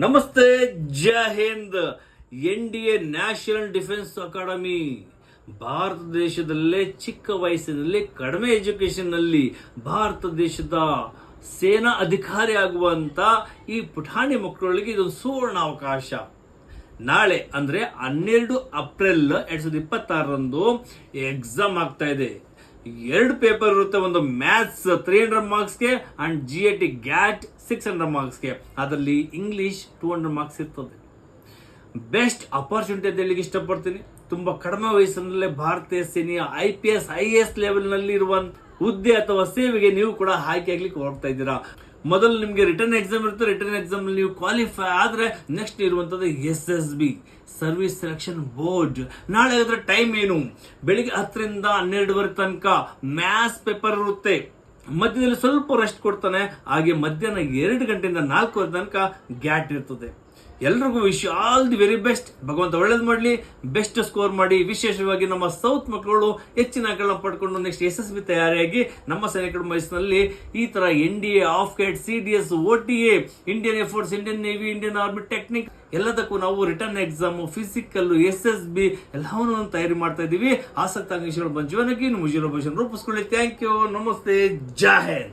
ನಮಸ್ತೆ, ಜೈ ಹಿಂದ್. NDA national defence academy Bharat ದೇಶದಲ್ಲೇ ಚಿಕ್ಕ ವಯಸ್ಸಿನಲ್ಲಿ ಕಡಿಮೆ ಎಜುಕೇಶನ್ ನಲ್ಲಿ ಭಾರತ ದೇಶದ ಸೇನಾ ಅಧಿಕಾರಿ ಆಗುವಂತ ಈ ಪುಟಾಣಿ ಮಕ್ಕಳಿಗೆ ಇದೊಂದು ಸುವರ್ಣ ಅವಕಾಶ. ನಾಳೆ ಅಂದ್ರೆ 12 ಏಪ್ರಿಲ್ 2026ರಂದು ಎಕ್ಸಾಮ್ ಆಗ್ತಾ ಇದೆ. 2 ಪೇಪರ್ ಇರುತ್ತೆ. ಒಂದು ಮ್ಯಾಥ್ಸ್ 300 ಮಾರ್ಕ್ಸ್ಗೆ ಅಂಡ್ GAT ಗ್ಯಾಟ್ 600 ಮಾರ್ಕ್ಸ್ಗೆ. ಅದರಲ್ಲಿ ಇಂಗ್ಲಿಷ್ 200 ಮಾರ್ಕ್ಸ್ ಇರ್ತದೆ. ಬೆಸ್ಟ್ ಅಪರ್ಚುನಿಟಿ ಅಂತ ಹೇಳಿಕ್ಕೆ ಇಷ್ಟಪಡ್ತೀನಿ. ತುಂಬಾ ಕಡಿಮೆ ವಯಸ್ಸಿನಲ್ಲೇ ಭಾರತೀಯ ಸೇನೆಯ IPS IAS ಲೆವೆಲ್ ನಲ್ಲಿ ಇರುವ ಹುದ್ದೆ ಅಥವಾ ಸೇವೆಗೆ ನೀವು ಕೂಡ ಆಯ್ಕೆ ಆಗ್ಲಿಕ್ಕೆ ಹೋಗ್ತಾ ಇದ್ದೀರಾ. ಮೊದಲು ನಿಮಗೆ ರಿಟರ್ನ್ ಎಕ್ಸಾಮ್ ಇರುತ್ತೆ. ರಿಟರ್ನ್ ಎಕ್ಸಾಮ್ ನೀವು ಕ್ವಾಲಿಫೈ ಆದ್ರೆ ನೆಕ್ಸ್ಟ್ ಇರುವಂತದ್ದು SSB ಸರ್ವಿಸ್ ಸೆಲೆಕ್ಷನ್ ಬೋರ್ಡ್. ನಾಳೆ ಅದರ ಟೈಮ್ ಏನು? ಬೆಳಿಗ್ಗೆ 10 ರಿಂದ 12 ತನಕ ಮ್ಯಾಥ್ಸ್ ಪೇಪರ್ ಇರುತ್ತೆ. ಮಧ್ಯದಲ್ಲಿ ಸ್ವಲ್ಪ ರೆಸ್ಟ್ ಕೊಡ್ತಾನೆ. ಹಾಗೆ ಮಧ್ಯಾಹ್ನ 2 ಗಂಟೆಯಿಂದ 4 ತನಕ ಗ್ಯಾಟ್ ಇರ್ತದೆ. ಎಲ್ರಿಗೂ wish all the very best. ಭಗವಂತ ಒಳ್ಳೇದು ಮಾಡಲಿ, ಬೆಸ್ಟ್ ಸ್ಕೋರ್ ಮಾಡಿ. ವಿಶೇಷವಾಗಿ ನಮ್ಮ ಸೌತ್ ಮಕ್ಕಳು ಹೆಚ್ಚಿನ ಅಂಕಗಳನ್ನ ಪಡ್ಕೊಂಡು ನೆಕ್ಸ್ಟ್ SSB ತಯಾರಿಯಾಗಿ ನಮ್ಮ ಸೈನಿಕರ ವಯಸ್ಸಿನಲ್ಲಿ ಈ ತರ NDA, AFCAT, CDS, OTA, Indian air force, Indian navy, Indian army technique ಎಲ್ಲದಕ್ಕೂ ನಾವು ರಿಟರ್ನ್ ಎಕ್ಸಾಮ್, ಫಿಸಿಕಲ್, SSB ಎಲ್ಲವನ್ನೂ ತಯಾರಿ ಮಾಡ್ತಾ ಇದ್ದೀವಿ. ಆಸಕ್ತ ಆಕಾಂಕ್ಷಿಗಳು ಬಂಜೀವನಕ್ಕೆ ನಿಮ್ಮ ಜೀವನ ಭವಿಷ್ಯ ರೂಪಿಸ್ಕೊಳ್ಳಿ. Thank you. ನಮಸ್ತೆ, ಜೈ ಹಿಂದ್.